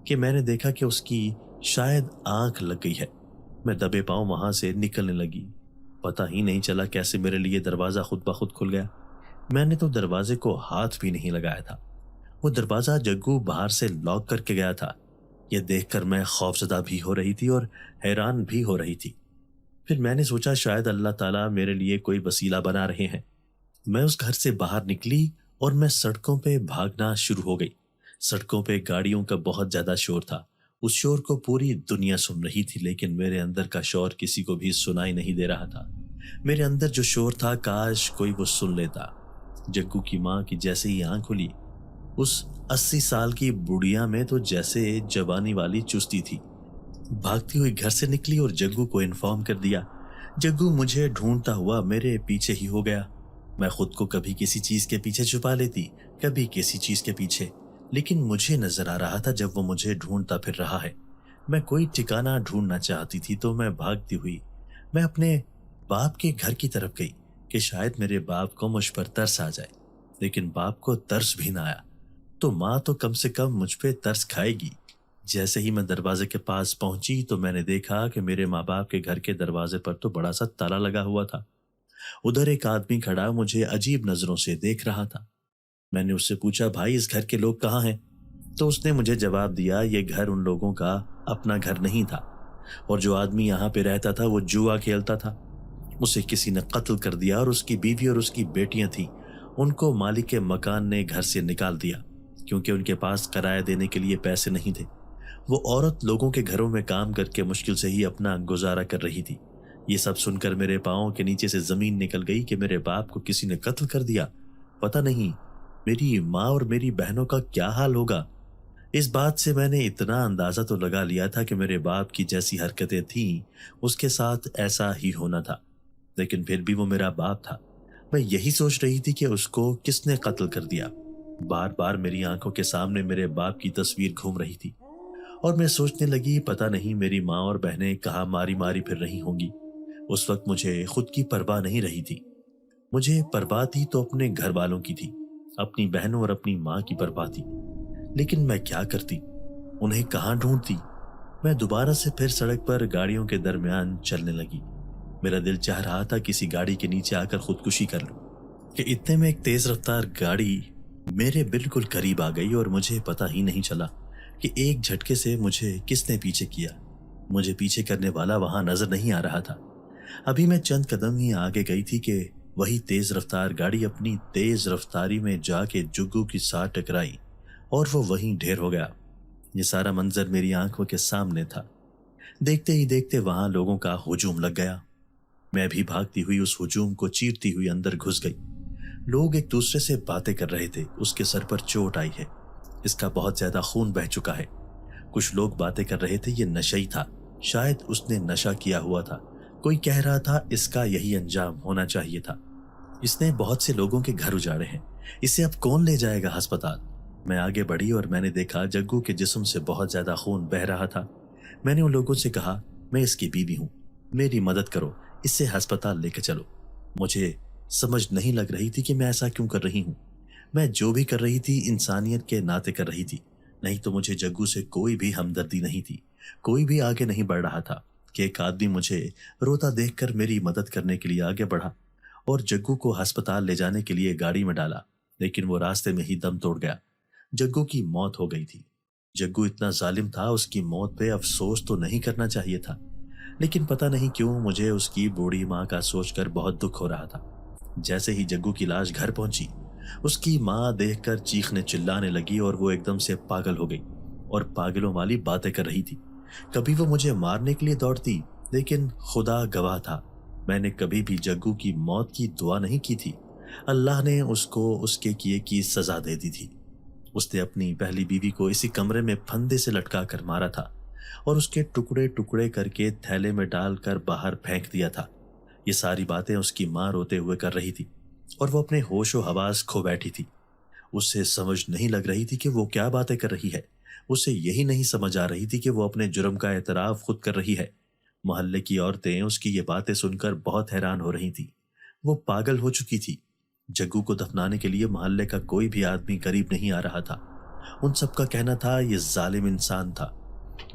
कि मैंने देखा कि उसकी शायद आंख लग गई है। मैं दबे पांव वहां से निकलने लगी। पता ही नहीं चला कैसे मेरे लिए दरवाजा खुद ब खुद खुल गया। मैंने तो दरवाजे को हाथ भी नहीं लगाया था। वो दरवाजा जग्गू बाहर से लॉक करके गया था। यह देखकर मैं खौफजदा भी हो रही थी और हैरान भी हो रही थी। फिर मैंने सोचा शायद अल्लाह ताला मेरे लिए कोई वसीला बना रहे हैं। मैं उस घर से बाहर निकली और मैं सड़कों पे भागना शुरू हो गई। सड़कों पे गाड़ियों का बहुत ज्यादा शोर था। उस शोर को पूरी दुनिया सुन रही थी, लेकिन मेरे अंदर का शोर किसी को भी सुनाई नहीं दे रहा था। मेरे अंदर जो शोर था, काश कोई वो सुन लेता। जग्गू की माँ की जैसे ही आंख खुली, उस 80 साल की बुढ़िया में तो जैसे जवानी वाली चुस्ती थी। भागती हुई घर से निकली और जग्गू को इन्फॉर्म कर दिया। जग्गू मुझे ढूंढता हुआ मेरे पीछे ही हो गया। मैं खुद को कभी किसी चीज के पीछे छुपा लेती, कभी किसी चीज के पीछे, लेकिन मुझे नजर आ रहा था जब वो मुझे ढूंढता फिर रहा है। मैं कोई ठिकाना ढूंढना चाहती थी तो मैं भागती हुई मैं अपने बाप के घर की तरफ गई कि शायद मेरे बाप को मुझ पर तरस आ जाए। लेकिन बाप को तरस भी ना आया तो माँ तो कम से कम मुझ पे तरस खाएगी। जैसे ही मैं दरवाजे के पास पहुंची तो मैंने देखा कि मेरे माँ बाप के घर के दरवाजे पर तो बड़ा सा ताला लगा हुआ था। उधर एक आदमी खड़ा मुझे अजीब नजरों से देख रहा था। मैंने उससे पूछा, भाई इस घर के लोग कहाँ हैं? तो उसने मुझे जवाब दिया, ये घर उन लोगों का अपना घर नहीं था और जो आदमी यहाँ पे रहता था वो जुआ खेलता था। उसे किसी ने कत्ल कर दिया और उसकी बीवी और उसकी बेटियां थीं, उनको मालिक के मकान ने घर से निकाल दिया क्योंकि उनके पास किराया देने के लिए पैसे नहीं थे। वो औरत लोगों के घरों में काम करके मुश्किल से ही अपना गुजारा कर रही थी। ये सब सुनकर मेरे पाँव के नीचे से जमीन निकल गई कि मेरे बाप को किसी ने कत्ल कर दिया। पता नहीं मेरी माँ और मेरी बहनों का क्या हाल होगा। इस बात से मैंने इतना अंदाजा तो लगा लिया था कि मेरे बाप की जैसी हरकतें थीं उसके साथ ऐसा ही होना था, लेकिन फिर भी वो मेरा बाप था। मैं यही सोच रही थी कि उसको किसने कत्ल कर दिया। बार बार मेरी आंखों के सामने मेरे बाप की तस्वीर घूम रही थी और मैं सोचने लगी, पता नहीं मेरी माँ और बहनें कहाँ मारी मारी फिर रही होंगी। उस वक्त मुझे खुद की परवाह नहीं रही थी। मुझे परवाह थी तो अपने घर वालों की थी, अपनी बहनों और अपनी माँ की परवाह थी। लेकिन मैं क्या करती, उन्हें कहाँ ढूंढती? मैं दोबारा से फिर सड़क पर गाड़ियों के दरमियान चलने लगी। मेरा दिल चाह रहा था किसी गाड़ी के नीचे आकर खुदकुशी कर लूं कि इतने में एक तेज रफ्तार गाड़ी मेरे बिल्कुल करीब आ गई और मुझे पता ही नहीं चला कि एक झटके से मुझे किसने पीछे किया। मुझे पीछे करने वाला वहां नजर नहीं आ रहा था। अभी मैं चंद कदम ही आगे गई थी कि वही तेज रफ्तार गाड़ी अपनी तेज रफ्तारी में जाके जुग्गू की साथ टकराई और वो वहीं ढेर हो गया। ये सारा मंजर मेरी आंखों के सामने था। देखते ही देखते वहां लोगों का हुजूम लग गया। मैं भी भागती हुई उस हुजूम को चीरती हुई अंदर घुस गई। लोग एक दूसरे से बातें कर रहे थे, उसके सर पर चोट आई है, इसका बहुत ज्यादा खून बह चुका है। कुछ लोग बातें कर रहे थे ये नशई था, शायद उसने नशा किया हुआ था। कोई कह रहा था इसका यही अंजाम होना चाहिए था, इसने बहुत से लोगों के घर उजाड़े हैं, इसे अब कौन ले जाएगा अस्पताल। मैं आगे बढ़ी और मैंने देखा जग्गू के जिस्म से बहुत ज्यादा खून बह रहा था। मैंने उन लोगों से कहा, मैं इसकी बीवी हूं, मेरी मदद करो, इसे अस्पताल लेकर चलो। मुझे समझ नहीं लग रही थी कि मैं ऐसा क्यों कर रही हूं। मैं जो भी कर रही थी इंसानियत के नाते कर रही थी, नहीं तो मुझे जग्गू से कोई भी हमदर्दी नहीं थी। कोई भी आगे नहीं बढ़ रहा था कि एक आदमी मुझे रोता देखकर मेरी मदद करने के लिए आगे बढ़ा और जग्गू को अस्पताल ले जाने के लिए गाड़ी में डाला, लेकिन वो रास्ते में ही दम तोड़ गया। जग्गू की मौत हो गई थी। जग्गू इतना जालिम था, उसकी मौत पे अफसोस तो नहीं करना चाहिए था, लेकिन पता नहीं क्यों मुझे उसकी बूढ़ी माँ का सोचकर बहुत दुख हो रहा था। जैसे ही जग्गू की लाश घर पहुंची, उसकी माँ देखकर चीखने चिल्लाने लगी और वो एकदम से पागल हो गई और पागलों वाली बातें कर रही थी। कभी वो मुझे मारने के लिए दौड़ती, लेकिन खुदा गवाह था, मैंने कभी भी जग्गू की मौत की दुआ नहीं की थी। अल्लाह ने उसको उसके किए की सजा दे दी थी। उसने अपनी पहली बीवी को इसी कमरे में फंदे से लटका कर मारा था और उसके टुकड़े टुकड़े करके थैले में डालकर बाहर फेंक दिया था। ये सारी बातें उसकी माँ रोते हुए कर रही थी और वो अपने होशो हवास खो बैठी थी। उसे समझ नहीं लग रही थी कि वो क्या बातें कर रही है। उसे यही नहीं समझ आ रही थी कि वो अपने जुर्म का एतराफ खुद कर रही है। मोहल्ले की औरतें उसकी ये बातें सुनकर बहुत हैरान हो रही थी। वो पागल हो चुकी थी। जग्गू को दफनाने के लिए मोहल्ले का कोई भी आदमी करीब नहीं आ रहा था। उन सबका कहना था ये जालिम इंसान था,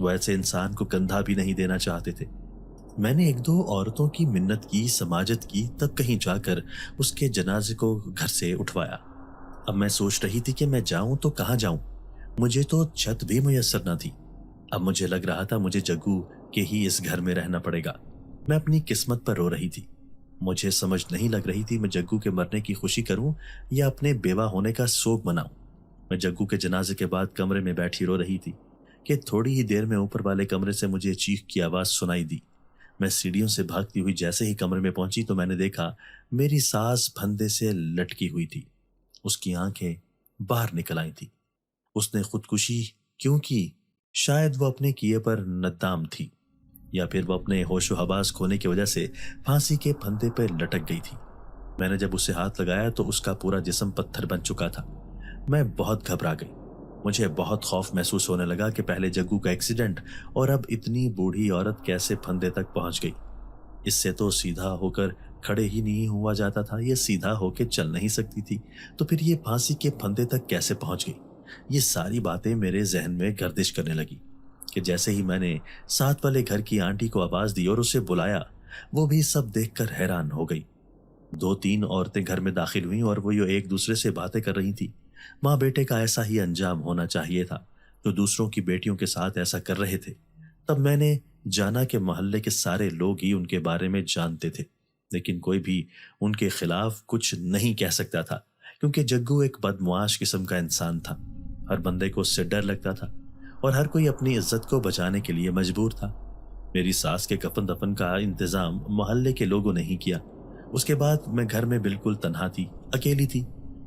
वो ऐसे इंसान को कंधा भी नहीं देना चाहते थे। मैंने एक दो औरतों की मिन्नत की, समाजत की, तब कहीं जाकर उसके जनाजे को घर से उठवाया। अब मैं सोच रही थी कि मैं जाऊं तो कहाँ जाऊं, मुझे तो छत भी मुयस्सर न थी। अब मुझे लग रहा था मुझे जग्गू के ही इस घर में रहना पड़ेगा। मैं अपनी किस्मत पर रो रही थी। मुझे समझ नहीं लग रही थी मैं जग्गू के मरने की खुशी करूं या अपने बेवा होने का शोक मनाऊं। मैं जग्गू के जनाजे के बाद कमरे में बैठी रो रही थी कि थोड़ी ही देर में ऊपर वाले कमरे से मुझे चीख की आवाज सुनाई दी। मैं सीढ़ियों से भागती हुई जैसे ही कमरे में पहुंची तो मैंने देखा मेरी सास फंदे से लटकी हुई थी। उसकी आंखें बाहर निकल आई थी। उसने खुदकुशी क्यों की? शायद वो अपने किए पर नदाम थी, या फिर वो अपने होशो हवास खोने की वजह से फांसी के फंदे पर लटक गई थी। मैंने जब उसे हाथ लगाया तो उसका पूरा जिस्म पत्थर बन चुका था। मैं बहुत घबरा गई। मुझे बहुत खौफ महसूस होने लगा कि पहले जग्गू का एक्सीडेंट और अब इतनी बूढ़ी औरत कैसे फंदे तक पहुंच गई। इससे तो सीधा होकर खड़े ही नहीं हुआ जाता था, ये सीधा होकर चल नहीं सकती थी, तो फिर ये फांसी के फंदे तक कैसे पहुंच गई। ये सारी बातें मेरे जहन में गर्दिश करने लगी कि जैसे ही मैंने साथ वाले घर की आंटी को आवाज दी और उसे बुलाया, वो भी सब देखकर हैरान हो गई। 2-3 औरतें घर में दाखिल हुईं और वो एक दूसरे से बातें कर रही थी। माँ बेटे का ऐसा ही अंजाम होना चाहिए था, जो दूसरों की बेटियों के साथ ऐसा कर रहे थे। तब मैंने जाना कि मोहल्ले के सारे लोग ही उनके बारे में जानते थे, लेकिन कोई भी उनके खिलाफ कुछ नहीं कह सकता था, क्योंकि जग्गू एक बदमुआश किस्म का इंसान था। हर बंदे को उससे डर लगता था और हर कोई अपनी इज्जत को बचाने के लिए मजबूर था। मेरी सास के कफन दफन का इंतजाम मोहल्ले के लोगों ने ही किया। उसके बाद मैं घर में बिल्कुल तन्हा थी, अकेली थी,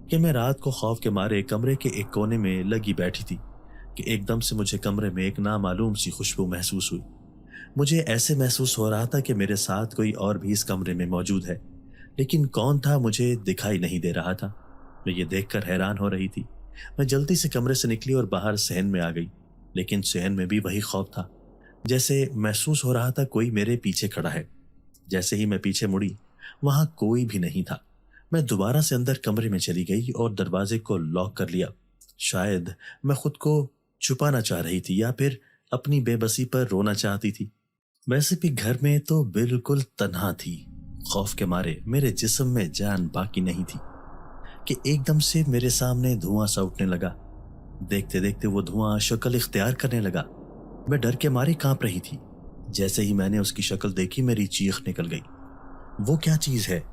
कि मैं रात को खौफ के मारे कमरे के एक कोने में लगी बैठी थी कि एकदम से मुझे कमरे में एक नामालूम सी खुशबू महसूस हुई। मुझे ऐसे महसूस हो रहा था कि मेरे साथ कोई और भी इस कमरे में मौजूद है, लेकिन कौन था मुझे दिखाई नहीं दे रहा था। मैं ये देखकर हैरान हो रही थी। मैं जल्दी से कमरे से निकली और बाहर सहन में आ गई, लेकिन सहन में भी वही खौफ था। जैसे महसूस हो रहा था कोई मेरे पीछे खड़ा है। जैसे ही मैं पीछे मुड़ी, वहां कोई भी नहीं था। मैं दोबारा से अंदर कमरे में चली गई और दरवाजे को लॉक कर लिया। शायद मैं खुद को छुपाना चाह रही थी या फिर अपनी बेबसी पर रोना चाहती थी। वैसे भी घर में तो बिल्कुल तन्हा थी। खौफ के मारे मेरे जिस्म में जान बाकी नहीं थी कि एकदम से मेरे सामने धुआं सा उठने लगा। देखते देखते वो धुआं शक्ल इख्तियार करने लगा। मैं डर के मारे कांप रही थी। जैसे ही मैंने उसकी शक्ल देखी, मेरी चीख निकल गई। वो क्या चीज है,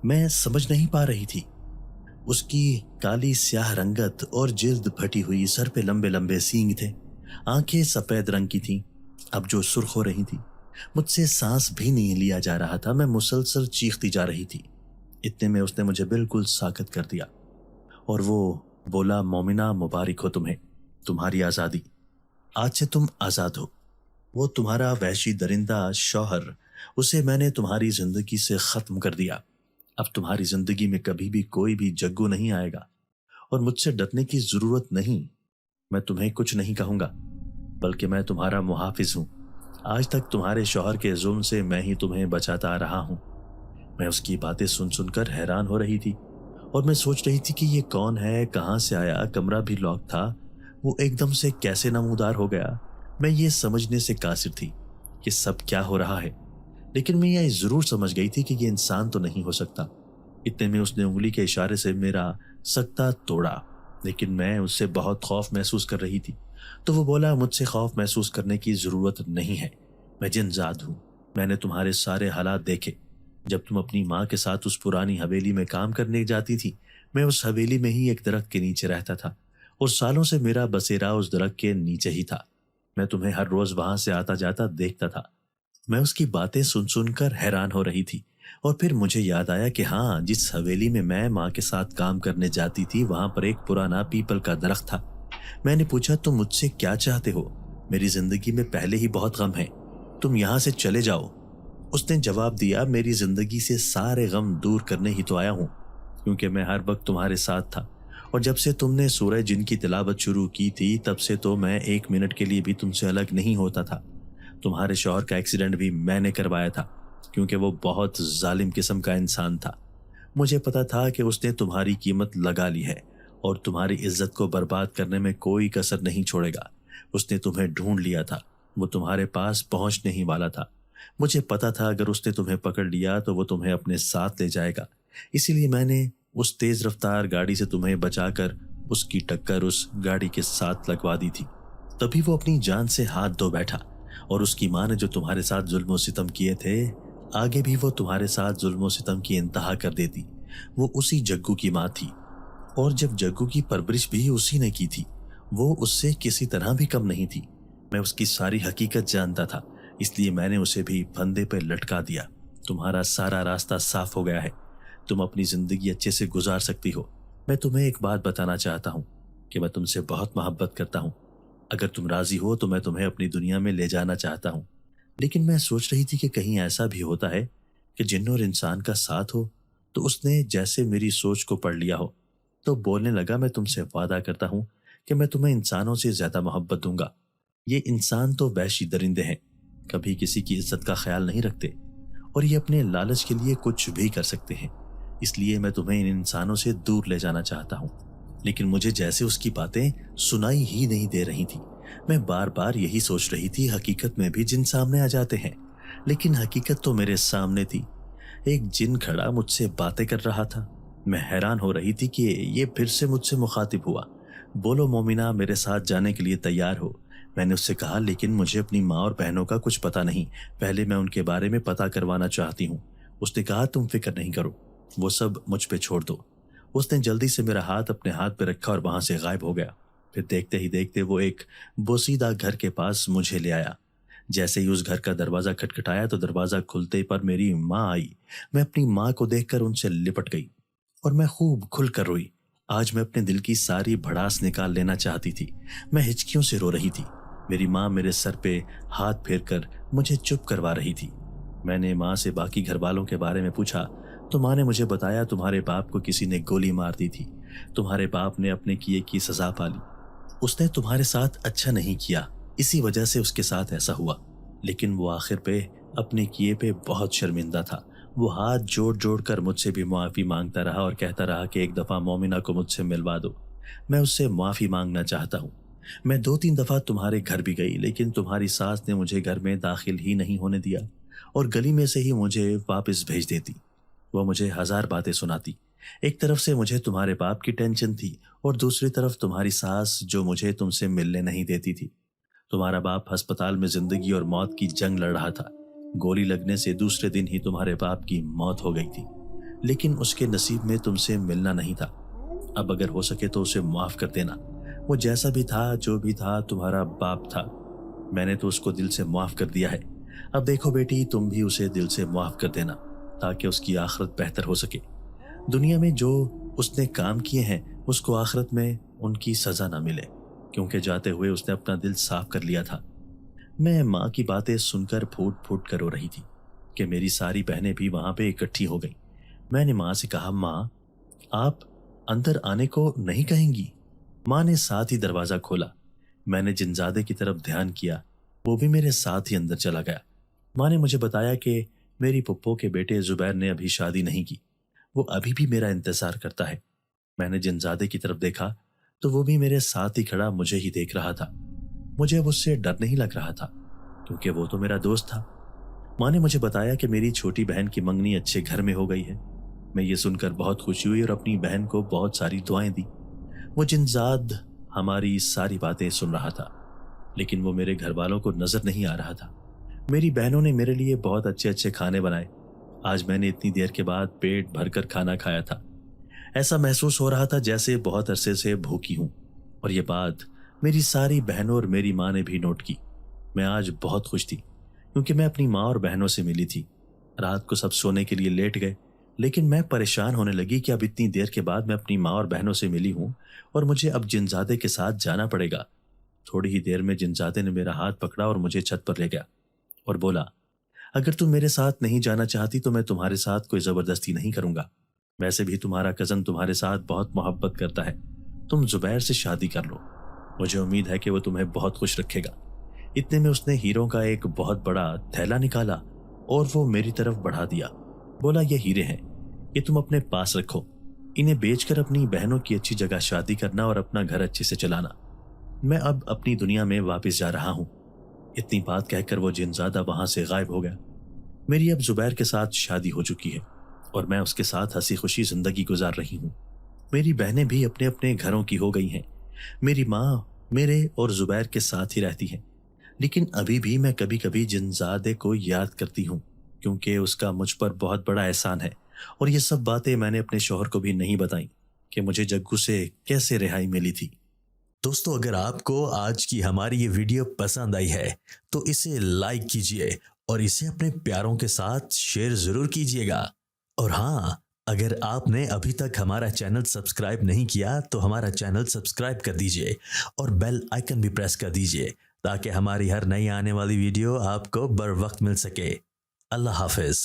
मैं समझ नहीं पा रही थी। उसकी काली स्याह रंगत और जिल्द फटी हुई, सर पे लंबे लंबे सींग थे, आंखें सफेद रंग की थीं, अब जो सुर्ख हो रही थी। मुझसे सांस भी नहीं लिया जा रहा था। मैं मुसलसल चीखती जा रही थी। इतने में उसने मुझे बिल्कुल साकत कर दिया और वो बोला, मोमिना मुबारक हो तुम्हें, तुम्हारी आज़ादी, आज से तुम आज़ाद हो। वो तुम्हारा वहशी दरिंदा शौहर, उसे मैंने तुम्हारी जिंदगी से खत्म कर दिया। अब तुम्हारी जिंदगी में कभी भी कोई भी जग्गू नहीं आएगा और मुझसे डरने की जरूरत नहीं। मैं तुम्हें कुछ नहीं कहूंगा, बल्कि मैं तुम्हारा मुहाफिज हूं। आज तक तुम्हारे शौहर के जुल्म से मैं ही तुम्हें बचाता आ रहा हूं। मैं उसकी बातें सुन सुनकर हैरान हो रही थी और मैं सोच रही थी कि ये कौन है, कहां से आया, कमरा भी लॉक था, वो एकदम से कैसे नमूदार हो गया। मैं ये समझने से कासिर थी कि सब क्या हो रहा है, लेकिन मैं ये जरूर समझ गई थी कि ये इंसान तो नहीं हो सकता। इतने में उसने उंगली के इशारे से मेरा सकता तोड़ा, लेकिन मैं उससे बहुत खौफ महसूस कर रही थी। तो वो बोला, मुझसे खौफ महसूस करने की जरूरत नहीं है, मैं जिनजाद हूं। मैंने तुम्हारे सारे हालात देखे। जब तुम अपनी माँ के साथ उस पुरानी हवेली में काम करने जाती थी, मैं उस हवेली में ही एक दरख्त के नीचे रहता था और सालों से मेरा बसेरा उस दरख्त के नीचे ही था। मैं तुम्हें हर रोज वहां से आता जाता देखता था। मैं उसकी बातें सुन सुनकर हैरान हो रही थी और फिर मुझे याद आया कि हाँ, जिस हवेली में मैं माँ के साथ काम करने जाती थी, वहां पर एक पुराना पीपल का दरख्त था। मैंने पूछा, तुम मुझसे क्या चाहते हो? मेरी जिंदगी में पहले ही बहुत गम है, तुम यहाँ से चले जाओ। उसने जवाब दिया, मेरी जिंदगी से सारे गम दूर करने ही तो आया हूँ, क्योंकि मैं हर वक्त तुम्हारे साथ था और जब से तुमने सूरह जिन की तिलावत शुरू की थी, तब से तो मैं एक मिनट के लिए भी तुमसे अलग नहीं होता था। तुम्हारे शौहर का एक्सीडेंट भी मैंने करवाया था, क्योंकि वो बहुत जालिम किस्म का इंसान था। मुझे पता था कि उसने तुम्हारी कीमत लगा ली है और तुम्हारी इज्जत को बर्बाद करने में कोई कसर नहीं छोड़ेगा। उसने तुम्हें ढूंढ लिया था, वो तुम्हारे पास पहुंचने ही वाला था। मुझे पता था अगर उसने तुम्हें पकड़ लिया तो वो तुम्हें अपने साथ ले जाएगा, इसीलिए मैंने उस तेज रफ्तार गाड़ी से तुम्हें बचाकर उसकी टक्कर उस गाड़ी के साथ लगवा दी थी। तभी वो अपनी जान से हाथ धो बैठा और उसकी माँ ने जो तुम्हारे साथ जुल्म सितम किए थे, आगे भी वो तुम्हारे साथ जुल्म सितम की इंतहा कर देती। वो उसी जग्गू की माँ थी और जब जग्गू की परवरिश भी उसी ने की थी, वो उससे किसी तरह भी कम नहीं थी। मैं उसकी सारी हकीकत जानता था, इसलिए मैंने उसे भी फंदे पर लटका दिया। तुम्हारा सारा रास्ता साफ हो गया है, तुम अपनी जिंदगी अच्छे से गुजार सकती हो। मैं तुम्हें एक बात बताना चाहता हूँ कि मैं तुमसे बहुत मोहब्बत करता हूँ। اگر تم راضی ہو تو میں تمہیں اپنی دنیا میں لے جانا چاہتا ہوں۔ لیکن میں سوچ رہی تھی کہ کہیں ایسا بھی ہوتا ہے کہ جن اور انسان کا ساتھ ہو، تو اس نے جیسے میری سوچ کو پڑھ لیا ہو۔ تو بولنے لگا، میں تم سے وعدہ کرتا ہوں کہ میں تمہیں انسانوں سے زیادہ محبت دوں گا۔ یہ انسان تو وحشی درندے ہیں، کبھی کسی کی عزت کا خیال نہیں رکھتے، اور یہ اپنے لالچ کے لیے کچھ بھی کر سکتے ہیں۔ اس لیے میں تمہیں ان انسانوں سے دور لے جانا چاہتا ہوں۔ لیکن مجھے جیسے اس کی باتیں سنائی ہی نہیں دے رہی تھی۔ میں بار بار یہی سوچ رہی تھی، حقیقت میں بھی جن سامنے آ جاتے ہیں، لیکن حقیقت تو میرے سامنے تھی۔ ایک جن کھڑا مجھ سے باتیں کر رہا تھا۔ میں حیران ہو رہی تھی کہ یہ پھر سے مجھ سے مخاطب ہوا۔ بولو مومنہ، میرے ساتھ جانے کے لیے تیار ہو؟ میں نے اس سے کہا، لیکن مجھے اپنی ماں اور بہنوں کا کچھ پتہ نہیں، پہلے میں ان کے بارے میں پتہ کروانا چاہتی ہوں۔ اس نے کہا، تم فکر نہیں کرو، وہ سب مجھ پہ چھوڑ دو۔ اس نے جلدی سے میرا ہاتھ اپنے ہاتھ پہ رکھا اور وہاں سے غائب ہو گیا۔ پھر دیکھتے ہی دیکھتے وہ ایک بوسیدہ گھر کے پاس مجھے لے آیا۔ جیسے ہی اس گھر کا دروازہ کھٹکھٹایا تو دروازہ کھلتے پر میری ماں آئی۔ میں اپنی ماں کو دیکھ کر ان سے لپٹ گئی اور میں خوب کھل کر روئی۔ آج میں اپنے دل کی ساری بھڑاس نکال لینا چاہتی تھی۔ میں ہچکیوں سے رو رہی تھی۔ میری ماں میرے سر پہ ہاتھ پھیر کر مجھے چپ کروا رہی تھی۔ میں نے ماں سے باقی گھر والوں کے بارے میں پوچھا تو ماں نے مجھے بتایا، تمہارے باپ کو کسی نے گولی مار دی تھی، تمہارے باپ نے اپنے کیے کی سزا پالی، اس نے تمہارے ساتھ اچھا نہیں کیا، اسی وجہ سے اس کے ساتھ ایسا ہوا۔ لیکن وہ آخر پہ اپنے کیے پہ بہت شرمندہ تھا۔ وہ ہاتھ جوڑ جوڑ کر مجھ سے بھی معافی مانگتا رہا اور کہتا رہا کہ ایک دفعہ مومنہ کو مجھ سے ملوا دو، میں اس سے معافی مانگنا چاہتا ہوں۔ میں 2-3 دفعہ تمہارے گھر بھی گئی، لیکن تمہاری ساس نے مجھے گھر میں داخل ہی نہیں ہونے دیا اور گلی میں سے ہی مجھے واپس بھیج دیتی۔ وہ مجھے 1000 باتیں سناتی۔ ایک طرف سے مجھے تمہارے باپ کی ٹینشن تھی اور دوسری طرف تمہاری ساس جو مجھے تم سے ملنے نہیں دیتی تھی۔ تمہارا باپ ہسپتال میں زندگی اور موت کی جنگ لڑ رہا تھا۔ گولی لگنے سے دوسرے دن ہی تمہارے باپ کی موت ہو گئی تھی، لیکن اس کے نصیب میں تم سے ملنا نہیں تھا۔ اب اگر ہو سکے تو اسے معاف کر دینا۔ وہ جیسا بھی تھا، جو بھی تھا، تمہارا باپ تھا۔ میں نے تو اس کو دل سے معاف کر دیا ہے۔ اب دیکھو بیٹی، تم بھی اسے دل سے معاف کر دینا تاکہ اس کی آخرت بہتر ہو سکے۔ دنیا میں جو اس نے کام کیے ہیں اس کو آخرت میں ان کی سزا نہ ملے، کیونکہ جاتے ہوئے اس نے اپنا دل صاف کر لیا تھا۔ میں ماں کی باتیں سن کر پھوٹ پھوٹ کر رو رہی تھی کہ میری ساری بہنیں بھی وہاں پہ اکٹھی ہو گئیں۔ میں نے ماں سے کہا، ماں آپ اندر آنے کو نہیں کہیں گی؟ ماں نے ساتھ ہی دروازہ کھولا۔ میں نے جنزادے کی طرف دھیان کیا، وہ بھی میرے ساتھ ہی اندر چلا گیا۔ ماں نے مجھے بتایا کہ میری پھپھو کے بیٹے زبیر نے ابھی شادی نہیں کی، وہ ابھی بھی میرا انتظار کرتا ہے۔ میں نے جنزادے کی طرف دیکھا تو وہ بھی میرے ساتھ ہی کھڑا مجھے ہی دیکھ رہا تھا۔ مجھے اب اس سے ڈر نہیں لگ رہا تھا کیونکہ وہ تو میرا دوست تھا۔ ماں نے مجھے بتایا کہ میری چھوٹی بہن کی منگنی اچھے گھر میں ہو گئی ہے۔ میں یہ سن کر بہت خوشی ہوئی اور اپنی بہن کو بہت ساری دعائیں دی۔ وہ جنزاد ہماری ساری باتیں سن رہا تھا، لیکن وہ میرے گھر والوں کو نظر نہیں آ رہا تھا۔ میری بہنوں نے میرے لیے بہت اچھے اچھے کھانے بنائے۔ آج میں نے اتنی دیر کے بعد پیٹ بھر کر کھانا کھایا تھا۔ ایسا محسوس ہو رہا تھا جیسے بہت عرصے سے بھوکی ہوں، اور یہ بات میری ساری بہنوں اور میری ماں نے بھی نوٹ کی۔ میں آج بہت خوش تھی کیونکہ میں اپنی ماں اور بہنوں سے ملی تھی۔ رات کو سب سونے کے لیے لیٹ گئے، لیکن میں پریشان ہونے لگی کہ اب اتنی دیر کے بعد میں اپنی ماں اور بہنوں سے ملی ہوں اور مجھے اب جنزادے کے ساتھ جانا پڑے گا۔ تھوڑی ہی دیر میں جنزادے نے میرا ہاتھ پکڑا اور مجھے چھت پر لے گیا اور بولا، اگر تم میرے ساتھ نہیں جانا چاہتی تو میں تمہارے ساتھ کوئی زبردستی نہیں کروں گا۔ ویسے بھی تمہارا کزن تمہارے ساتھ بہت محبت کرتا ہے، تم زبیر سے شادی کر لو، مجھے امید ہے کہ وہ تمہیں بہت خوش رکھے گا۔ اتنے میں اس نے ہیروں کا ایک بہت بڑا تھیلا نکالا اور وہ میری طرف بڑھا دیا۔ بولا، یہ ہیرے ہیں، یہ تم اپنے پاس رکھو، انہیں بیچ کر اپنی بہنوں کی اچھی جگہ شادی کرنا اور اپنا گھر اچھے سے چلانا۔ میں اب اپنی دنیا میں واپس جا رہا ہوں۔ اتنی بات کہہ کر وہ جنزادہ وہاں سے غائب ہو گیا۔ میری اب زبیر کے ساتھ شادی ہو چکی ہے اور میں اس کے ساتھ ہنسی خوشی زندگی گزار رہی ہوں۔ میری بہنیں بھی اپنے اپنے گھروں کی ہو گئی ہیں۔ میری ماں میرے اور زبیر کے ساتھ ہی رہتی ہے، لیکن ابھی بھی میں کبھی کبھی جنزادے کو یاد کرتی ہوں کیونکہ اس کا مجھ پر بہت بڑا احسان ہے، اور یہ سب باتیں میں نے اپنے شوہر کو بھی نہیں بتائیں کہ مجھے جگو سے کیسے رہائی ملی تھی۔ دوستو، اگر آپ کو آج کی ہماری یہ ویڈیو پسند آئی ہے تو اسے لائک کیجئے اور اسے اپنے پیاروں کے ساتھ شیئر ضرور کیجئے گا، اور ہاں، اگر آپ نے ابھی تک ہمارا چینل سبسکرائب نہیں کیا تو ہمارا چینل سبسکرائب کر دیجئے اور بیل آئیکن بھی پریس کر دیجئے تاکہ ہماری ہر نئی آنے والی ویڈیو آپ کو بر وقت مل سکے۔ اللہ حافظ۔